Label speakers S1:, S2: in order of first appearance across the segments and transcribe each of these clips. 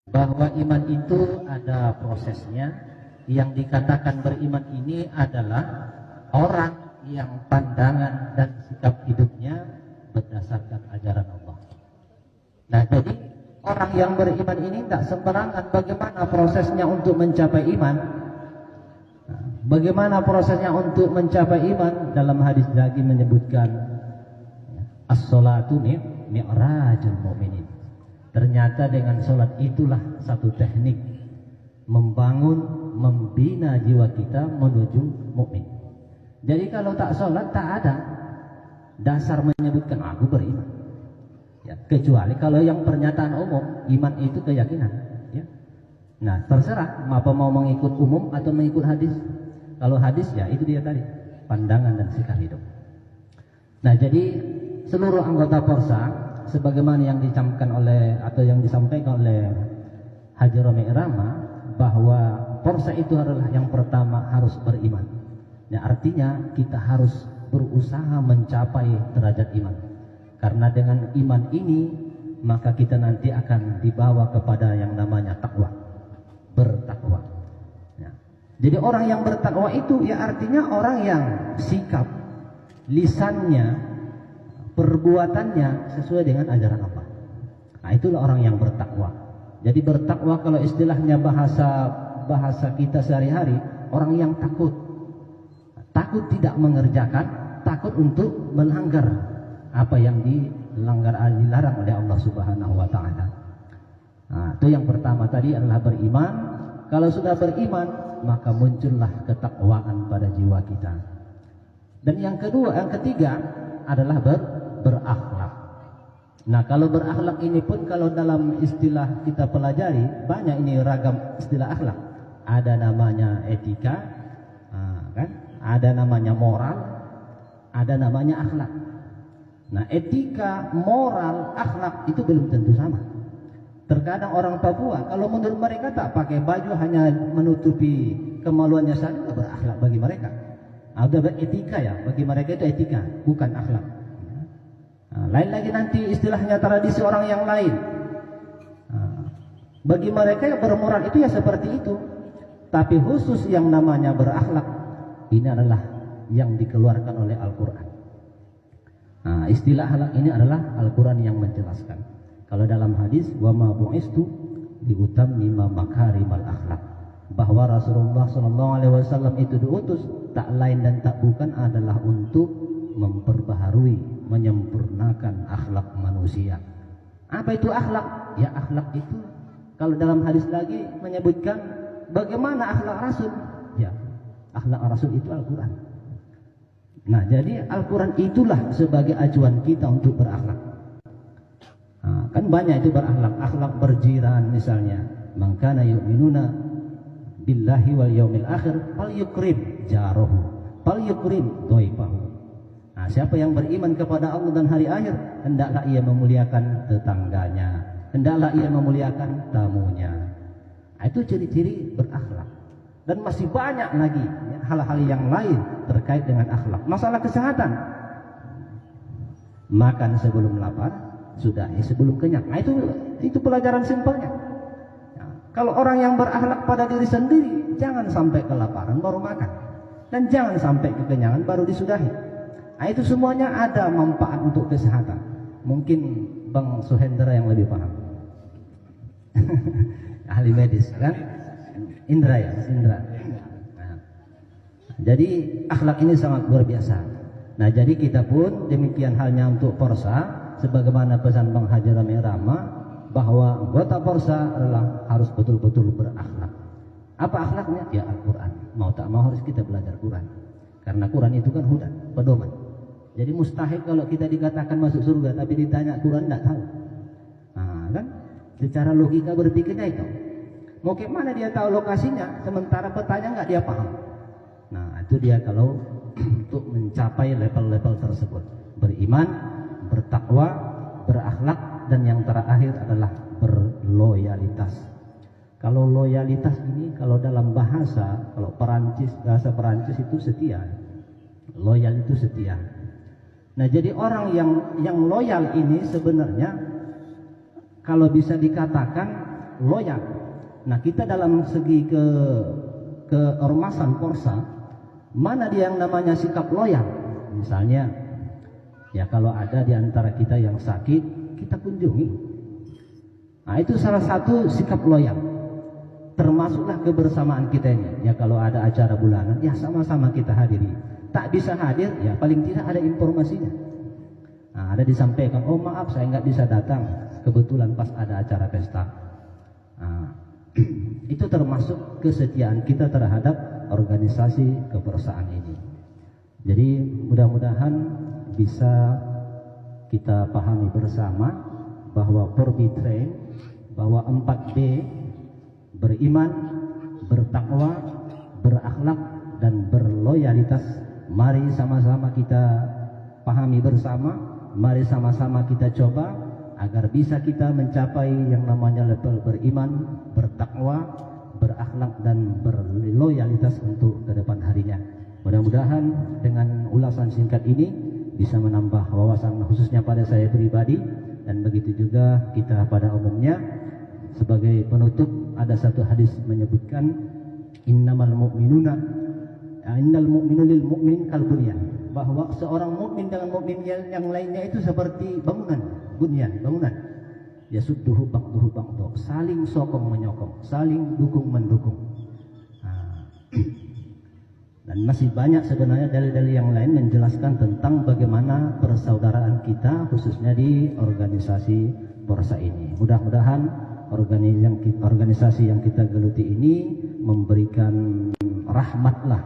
S1: bahwa iman itu ada prosesnya. Yang dikatakan beriman ini adalah orang yang pandangan dan sikap hidupnya berdasarkan ajaran Allah. Nah, jadi orang yang beriman ini tidak sembarangan. Bagaimana prosesnya untuk mencapai iman? Bagaimana prosesnya untuk mencapai iman? Dalam hadis lagi menyebutkan as-salatu mi'rajul mu'minin. Ternyata dengan sholat itulah satu teknik membangun, membina jiwa kita menuju mukmin. Jadi kalau tak sholat tak ada dasar menyebutkan aku beriman. Ya, kecuali kalau yang pernyataan umum, iman itu keyakinan. Ya. Nah, terserah apa mau mengikut umum atau mengikut hadis. Kalau hadis ya itu dia tadi, pandangan dan sikap hidup. Nah, jadi seluruh anggota Porsa sebagaimana yang disampaikan oleh Haji Romi Irama, bahwa Porsa itu adalah yang pertama harus beriman. Ya, artinya kita harus berusaha mencapai derajat iman. Karena dengan iman ini maka kita nanti akan dibawa kepada yang namanya takwa, bertakwa. Ya. Jadi orang yang bertakwa itu ya artinya orang yang sikap, lisannya, perbuatannya sesuai dengan ajaran Allah. Nah, itulah orang yang bertakwa. Jadi bertakwa kalau istilahnya bahasa kita sehari-hari, orang yang takut tidak mengerjakan, takut untuk melanggar apa yang dilarang oleh Allah Subhanahu wa taala. Nah, itu yang pertama tadi adalah beriman. Kalau sudah beriman, maka muncullah ketakwaan pada jiwa kita. Dan yang ketiga adalah berakhlak. Nah, kalau berakhlak ini pun kalau dalam istilah kita pelajari, banyak ini ragam istilah akhlak. Ada namanya etika, kan? Ada namanya moral, ada namanya akhlak. Nah, etika, moral, akhlak itu belum tentu sama. Terkadang orang Papua kalau menurut mereka tak pakai baju hanya menutupi kemaluannya saja berakhlak bagi mereka. Ada beretika ya, bagi mereka itu etika, bukan akhlak. Nah, lain lagi nanti istilahnya tradisi orang yang lain. Nah, bagi mereka yang bermoral itu ya seperti itu. Tapi khusus yang namanya berakhlak, ini adalah yang dikeluarkan oleh Al-Quran. Nah, istilah akhlak ini adalah Al-Quran yang menjelaskan. Kalau dalam hadis, wa ma bu'istu liutammima makarimal akhlak, bahwa Rasulullah SAW itu diutus tak lain dan tak bukan adalah untuk memperbaharui, menyempurnakan akhlak manusia. Apa itu akhlak? Ya, akhlak itu kalau dalam hadis lagi menyebutkan bagaimana akhlak Rasul. Ya, akhlak Rasul itu Al-Quran. Nah, jadi Al-Quran itulah sebagai acuan kita untuk berakhlak. Nah, kan banyak itu berakhlak, akhlak berjiran misalnya. Man kana yu'minuna billahi wal yaumil akhir falyukrim jarahu falyukrim dhaifahu. Nah, siapa yang beriman kepada Allah dan hari akhir, hendaklah ia memuliakan tetangganya, hendaklah ia memuliakan tamunya. Nah, itu ciri-ciri berakhlak. Dan masih banyak lagi ya, hal-hal yang lain terkait dengan akhlak. Masalah kesehatan, makan sebelum lapar, sudahi sebelum kenyang. Nah, itu pelajaran simpelnya. Nah, kalau orang yang berakhlak pada diri sendiri, jangan sampai kelaparan baru makan, dan jangan sampai kekenyangan baru disudahi. Nah, itu semuanya ada manfaat untuk kesehatan. Mungkin Bang Suhendra yang lebih paham. Ahli medis kan? Indra ya, Indra. Nah, jadi akhlak ini sangat luar biasa. Nah, jadi kita pun demikian halnya untuk Porsa, sebagaimana pesan Bang Haji Romi Irama, bahwa anggota Porsa adalah harus betul-betul berakhlak. Apa akhlaknya? Ya Al-Quran. Mau tak mau harus kita belajar Quran. Karena Quran itu kan hudan, pedoman. Jadi mustahil kalau kita dikatakan masuk surga tapi ditanya Quran tidak tahu. Nah, kan? Secara logika berpikirnya itu. Mau ke mana dia tahu lokasinya, sementara petanya nggak dia paham. Nah, itu dia kalau untuk mencapai level-level tersebut. Beriman, bertakwa, berakhlak, dan yang terakhir adalah berloyalitas. Kalau loyalitas ini, kalau dalam bahasa Perancis itu setia. Loyal itu setia. Nah, jadi orang yang loyal ini sebenarnya kalau bisa dikatakan loyal. Nah, kita dalam segi keormasan Porsa, mana dia yang namanya sikap loyal? Misalnya, ya kalau ada di antara kita yang sakit, kita kunjungi. Nah, itu salah satu sikap loyal. Termasuklah kebersamaan kita ini. Ya kalau ada acara bulanan, ya sama-sama kita hadiri. Tak bisa hadir, ya paling tidak ada informasinya. Nah, ada disampaikan, oh maaf saya nggak bisa datang, kebetulan pas ada acara pesta. Nah, itu termasuk kesetiaan kita terhadap organisasi kepersaan ini. Jadi mudah-mudahan bisa kita pahami bersama bahwa Porbitrain, bahwa 4B, beriman, bertakwa, berakhlak, dan berloyalitas. Mari sama-sama kita pahami bersama, mari sama-sama kita coba agar bisa kita mencapai yang namanya level beriman, bertakwa, berakhlak, dan berloyalitas untuk ke depan harinya. Mudah-mudahan dengan ulasan singkat ini bisa menambah wawasan khususnya pada saya pribadi, dan begitu juga kita pada umumnya. Sebagai penutup, ada satu hadis menyebutkan innal mu'minu lil mu'min kal bunyan, bahwa seorang mukmin dengan mukmin yang lainnya itu seperti bangunan, bangunan. Yasudduhu ba'duhu ba'du, saling sokong menyokong, saling dukung mendukung. Dan masih banyak sebenarnya dalil-dalil yang lain menjelaskan tentang bagaimana persaudaraan kita khususnya di organisasi Porsa ini. Mudah-mudahan organisasi yang kita geluti ini memberikan rahmatlah,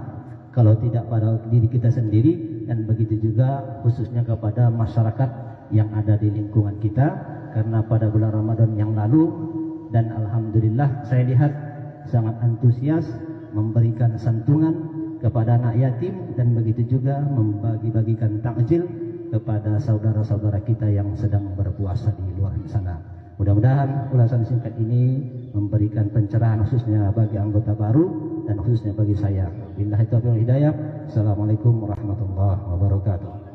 S1: kalau tidak pada diri kita sendiri, dan begitu juga khususnya kepada masyarakat yang ada di lingkungan kita. Karena pada bulan Ramadan yang lalu, dan alhamdulillah saya lihat sangat antusias memberikan santunan kepada anak yatim, dan begitu juga membagi-bagikan takjil kepada saudara-saudara kita yang sedang berpuasa di luar sana. Mudah-mudahan ulasan singkat ini memberikan pencerahan khususnya bagi anggota baru dan khususnya bagi saya. Billahi taufiq wal hidayah. Assalamualaikum warahmatullahi wabarakatuh.